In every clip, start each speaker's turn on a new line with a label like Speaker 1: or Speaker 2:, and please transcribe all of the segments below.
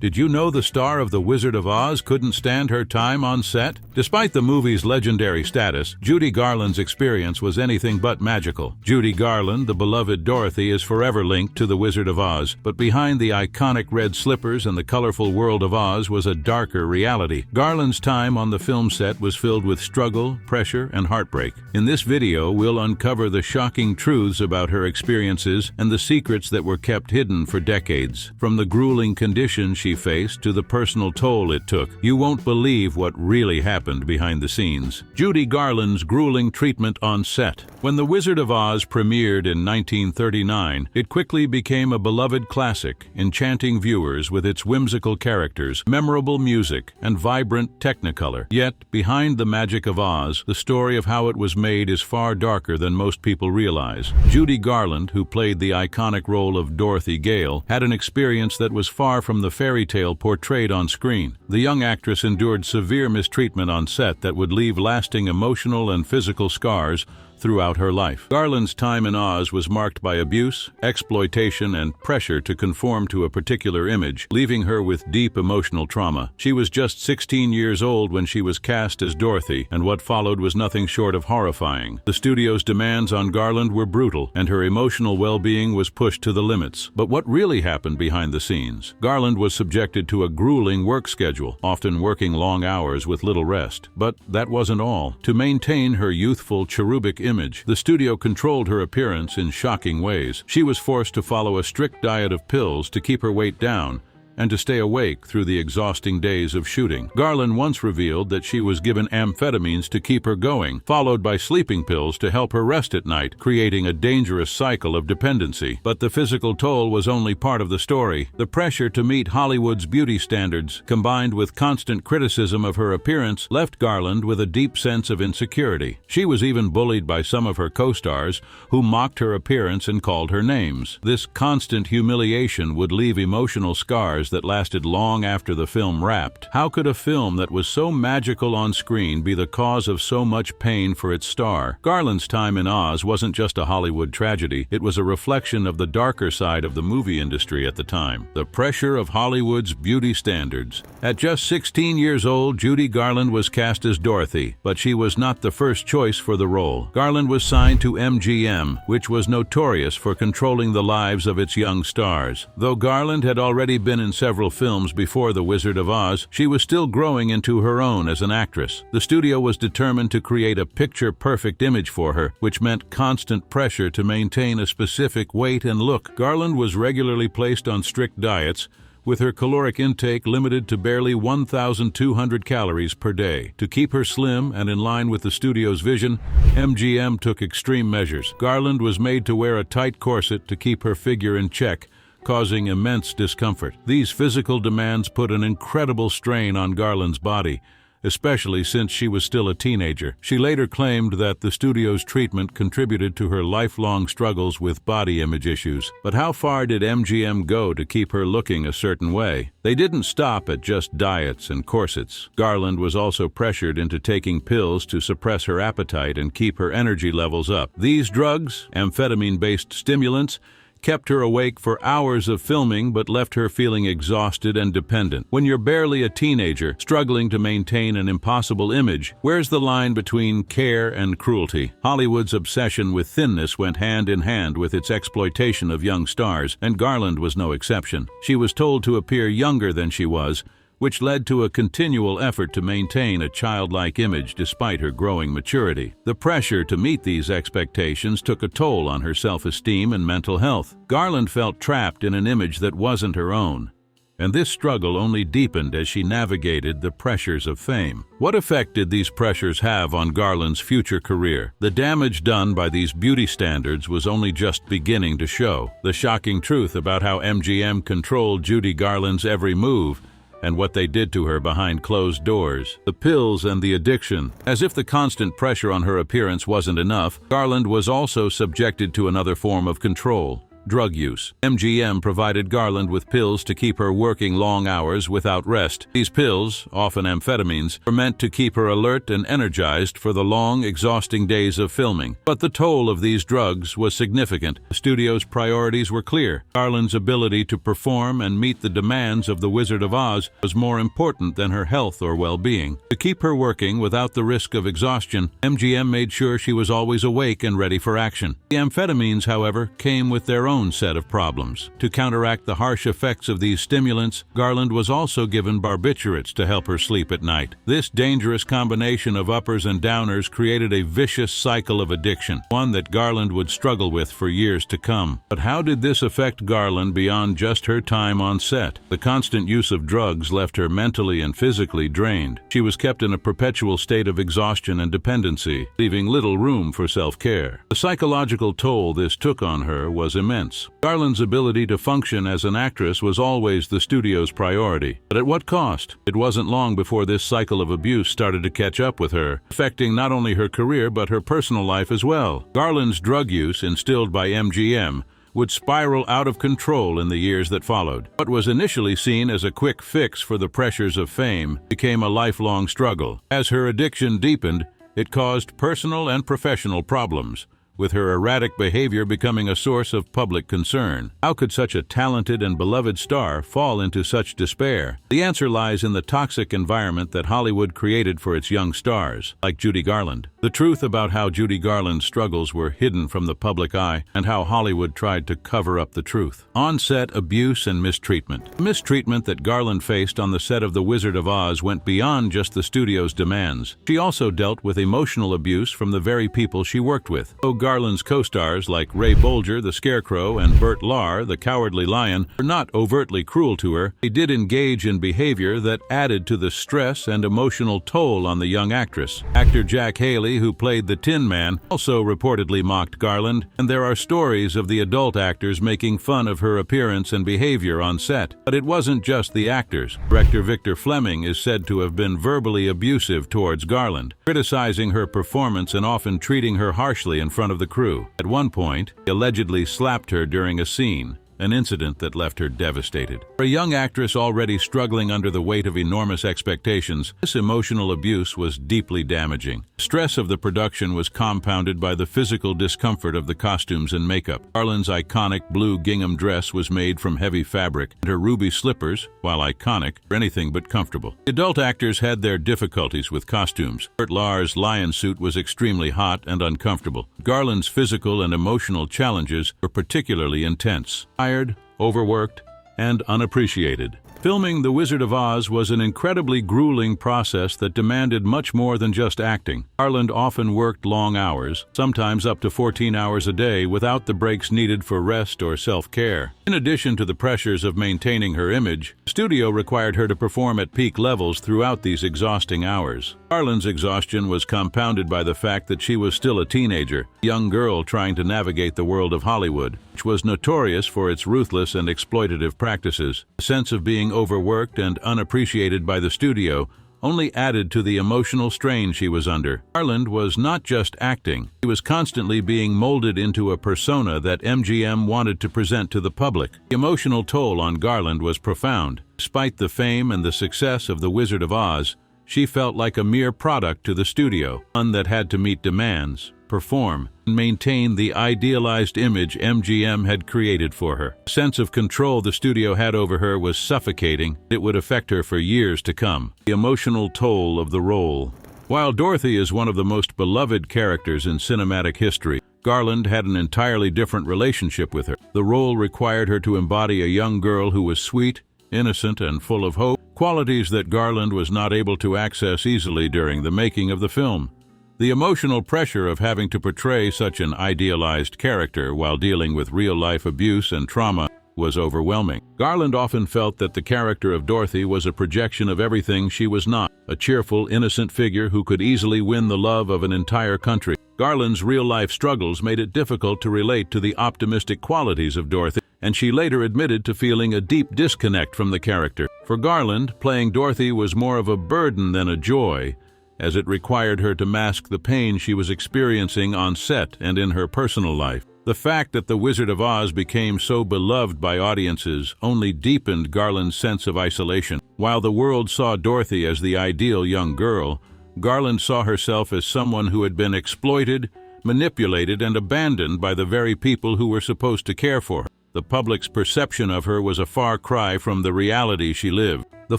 Speaker 1: Did you know the star of The Wizard of Oz couldn't stand her time on set? Despite the movie's legendary status, Judy Garland's experience was anything but magical. Judy Garland, the beloved Dorothy, is forever linked to The Wizard of Oz, but behind the iconic red slippers and the colorful world of Oz was a darker reality. Garland's time on the film set was filled with struggle, pressure, and heartbreak. In this video, we'll uncover the shocking truths about her experiences and the secrets that were kept hidden for decades. From the grueling conditions she faced to the personal toll it took, you won't believe what really happened behind the scenes. Judy Garland's grueling treatment on set. When The Wizard of Oz premiered in 1939, it quickly became a beloved classic, enchanting viewers with its whimsical characters, memorable music, and vibrant technicolor. Yet, behind the magic of Oz, the story of how it was made is far darker than most people realize. Judy Garland, who played the iconic role of Dorothy Gale, had an experience that was far from the fairy tale portrayed on screen. The young actress endured severe mistreatment on set that would leave lasting emotional and physical scars throughout her life. Garland's time in Oz was marked by abuse, exploitation, and pressure to conform to a particular image, leaving her with deep emotional trauma. She was just 16 years old when she was cast as Dorothy, and what followed was nothing short of horrifying. The studio's demands on Garland were brutal, and her emotional well-being was pushed to the limits. But what really happened behind the scenes? Garland was subjected to a grueling work schedule, often working long hours with little rest. But that wasn't all. To maintain her youthful, cherubic image, the studio controlled her appearance in shocking ways. She was forced to follow a strict diet of pills to keep her weight down and to stay awake through the exhausting days of shooting. Garland once revealed that she was given amphetamines to keep her going, followed by sleeping pills to help her rest at night, creating a dangerous cycle of dependency. But the physical toll was only part of the story. The pressure to meet Hollywood's beauty standards, combined with constant criticism of her appearance, left Garland with a deep sense of insecurity. She was even bullied by some of her co-stars, who mocked her appearance and called her names. This constant humiliation would leave emotional scars that lasted long after the film wrapped. How could a film that was so magical on screen be the cause of so much pain for its star? Garland's time in Oz wasn't just a Hollywood tragedy, it was a reflection of the darker side of the movie industry at the time. The pressure of Hollywood's beauty standards. At just 16 years old, Judy Garland was cast as Dorothy, but she was not the first choice for the role. Garland was signed to MGM, which was notorious for controlling the lives of its young stars. Though Garland had already been in several films before The Wizard of Oz, she was still growing into her own as an actress. The studio was determined to create a picture-perfect image for her, which meant constant pressure to maintain a specific weight and look. Garland was regularly placed on strict diets, with her caloric intake limited to barely 1,200 calories per day. To keep her slim and in line with the studio's vision, MGM took extreme measures. Garland was made to wear a tight corset to keep her figure in check, causing immense discomfort. These physical demands put an incredible strain on Garland's body, especially since she was still a teenager. She later claimed that the studio's treatment contributed to her lifelong struggles with body image issues. But how far did MGM go to keep her looking a certain way? They didn't stop at just diets and corsets. Garland was also pressured into taking pills to suppress her appetite and keep her energy levels up. These drugs, amphetamine-based stimulants, kept her awake for hours of filming but left her feeling exhausted and dependent. When you're barely a teenager, struggling to maintain an impossible image, where's the line between care and cruelty? Hollywood's obsession with thinness went hand in hand with its exploitation of young stars, and Garland was no exception. She was told to appear younger than she was, which led to a continual effort to maintain a childlike image despite her growing maturity. The pressure to meet these expectations took a toll on her self-esteem and mental health. Garland felt trapped in an image that wasn't her own, and this struggle only deepened as she navigated the pressures of fame. What effect did these pressures have on Garland's future career? The damage done by these beauty standards was only just beginning to show. The shocking truth about how MGM controlled Judy Garland's every move and what they did to her behind closed doors. The pills and the addiction. As if the constant pressure on her appearance wasn't enough, Garland was also subjected to another form of control: Drug use. MGM provided Garland with pills to keep her working long hours without rest. These pills, often amphetamines, were meant to keep her alert and energized for the long, exhausting days of filming. But the toll of these drugs was significant. The studio's priorities were clear. Garland's ability to perform and meet the demands of The Wizard of Oz was more important than her health or well-being. To keep her working without the risk of exhaustion, MGM made sure she was always awake and ready for action. The amphetamines, however, came with their own set of problems. To counteract the harsh effects of these stimulants, Garland was also given barbiturates to help her sleep at night. This dangerous combination of uppers and downers created a vicious cycle of addiction, one that Garland would struggle with for years to come. But how did this affect Garland beyond just her time on set? The constant use of drugs left her mentally and physically drained. She was kept in a perpetual state of exhaustion and dependency, leaving little room for self-care. The psychological toll this took on her was immense. Garland's ability to function as an actress was always the studio's priority. But at what cost? It wasn't long before this cycle of abuse started to catch up with her, affecting not only her career but her personal life as well. Garland's drug use, instilled by MGM, would spiral out of control in the years that followed. What was initially seen as a quick fix for the pressures of fame became a lifelong struggle. As her addiction deepened, it caused personal and professional problems, with her erratic behavior becoming a source of public concern. How could such a talented and beloved star fall into such despair? The answer lies in the toxic environment that Hollywood created for its young stars, like Judy Garland. The truth about how Judy Garland's struggles were hidden from the public eye and how Hollywood tried to cover up the truth. On-set abuse and mistreatment. The mistreatment that Garland faced on the set of The Wizard of Oz went beyond just the studio's demands. She also dealt with emotional abuse from the very people she worked with. Garland's co-stars like Ray Bolger, the Scarecrow, and Bert Lahr, the Cowardly Lion, were not overtly cruel to her. They did engage in behavior that added to the stress and emotional toll on the young actress. Actor Jack Haley, who played the Tin Man, also reportedly mocked Garland, and there are stories of the adult actors making fun of her appearance and behavior on set. But it wasn't just the actors. Director Victor Fleming is said to have been verbally abusive towards Garland, criticizing her performance and often treating her harshly in front of the crew. At one point, he allegedly slapped her during a scene, an incident that left her devastated. For a young actress already struggling under the weight of enormous expectations, this emotional abuse was deeply damaging. The stress of the production was compounded by the physical discomfort of the costumes and makeup. Garland's iconic blue gingham dress was made from heavy fabric, and her ruby slippers, while iconic, were anything but comfortable. The adult actors had their difficulties with costumes. Bert Lahr's lion suit was extremely hot and uncomfortable. Garland's physical and emotional challenges were particularly intense. Tired, overworked, and unappreciated. Filming The Wizard of Oz was an incredibly grueling process that demanded much more than just acting. Garland often worked long hours, sometimes up to 14 hours a day, without the breaks needed for rest or self-care. In addition to the pressures of maintaining her image, the studio required her to perform at peak levels throughout these exhausting hours. Garland's exhaustion was compounded by the fact that she was still a teenager, a young girl trying to navigate the world of Hollywood, which was notorious for its ruthless and exploitative practices. The sense of being overworked and unappreciated by the studio only added to the emotional strain she was under. Garland was not just acting. He was constantly being molded into a persona that MGM wanted to present to the public. The emotional toll on Garland was profound. Despite the fame and the success of The Wizard of Oz, she felt like a mere product to the studio, one that had to meet demands, perform, and maintain the idealized image MGM had created for her. The sense of control the studio had over her was suffocating. It would affect her for years to come. The emotional toll of the role. While Dorothy is one of the most beloved characters in cinematic history, Garland had an entirely different relationship with her. The role required her to embody a young girl who was sweet, innocent, and full of hope, qualities that Garland was not able to access easily during the making of the film. The emotional pressure of having to portray such an idealized character while dealing with real-life abuse and trauma was overwhelming. Garland often felt that the character of Dorothy was a projection of everything she was not, a cheerful, innocent figure who could easily win the love of an entire country. Garland's real-life struggles made it difficult to relate to the optimistic qualities of Dorothy, and she later admitted to feeling a deep disconnect from the character. For Garland, playing Dorothy was more of a burden than a joy, as it required her to mask the pain she was experiencing on set and in her personal life. The fact that The Wizard of Oz became so beloved by audiences only deepened Garland's sense of isolation. While the world saw Dorothy as the ideal young girl, Garland saw herself as someone who had been exploited, manipulated, and abandoned by the very people who were supposed to care for her. The public's perception of her was a far cry from the reality she lived. The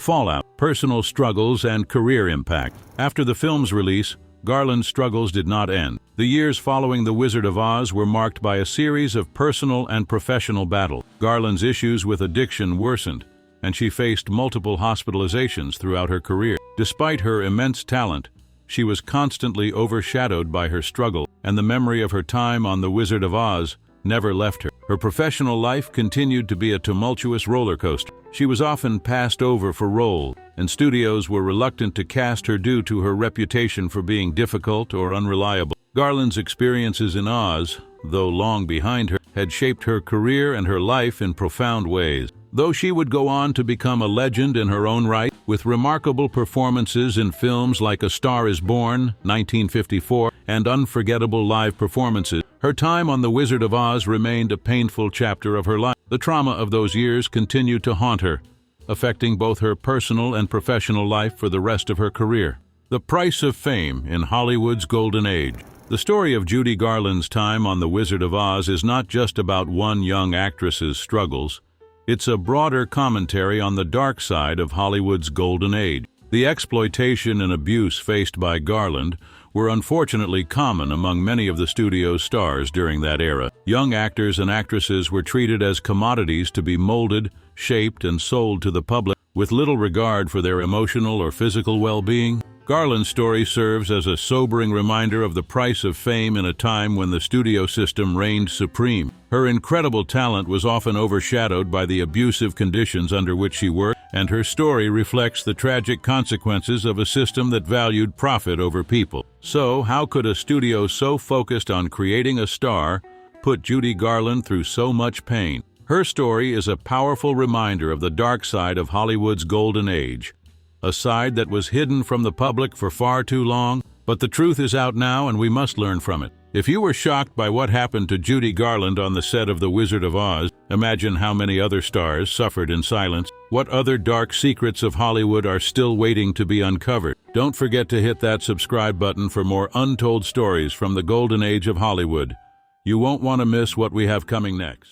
Speaker 1: fallout, personal struggles, and career impact. After the film's release, Garland's struggles did not end. The years following The Wizard of Oz were marked by a series of personal and professional battles. Garland's issues with addiction worsened, and she faced multiple hospitalizations throughout her career. Despite her immense talent, she was constantly overshadowed by her struggle, and the memory of her time on The Wizard of Oz never left her. Her professional life continued to be a tumultuous roller coaster. She was often passed over for roles, and studios were reluctant to cast her due to her reputation for being difficult or unreliable. Garland's experiences in Oz, though long behind her, had shaped her career and her life in profound ways. Though she would go on to become a legend in her own right, with remarkable performances in films like A Star is Born, 1954, and unforgettable live performances, her time on The Wizard of Oz remained a painful chapter of her life. The trauma of those years continued to haunt her, affecting both her personal and professional life for the rest of her career. The price of fame in Hollywood's golden age. The story of Judy Garland's time on The Wizard of Oz is not just about one young actress's struggles. It's a broader commentary on the dark side of Hollywood's golden age. The exploitation and abuse faced by Garland were unfortunately common among many of the studio's stars during that era. Young actors and actresses were treated as commodities to be molded, shaped, and sold to the public, with little regard for their emotional or physical well-being. Garland's story serves as a sobering reminder of the price of fame in a time when the studio system reigned supreme. Her incredible talent was often overshadowed by the abusive conditions under which she worked, and her story reflects the tragic consequences of a system that valued profit over people. So, how could a studio so focused on creating a star put Judy Garland through so much pain? Her story is a powerful reminder of the dark side of Hollywood's golden age, a side that was hidden from the public for far too long, but the truth is out now and we must learn from it. If you were shocked by what happened to Judy Garland on the set of The Wizard of Oz, imagine how many other stars suffered in silence. What other dark secrets of Hollywood are still waiting to be uncovered? Don't forget to hit that subscribe button for more untold stories from the golden age of Hollywood. You won't want to miss what we have coming next.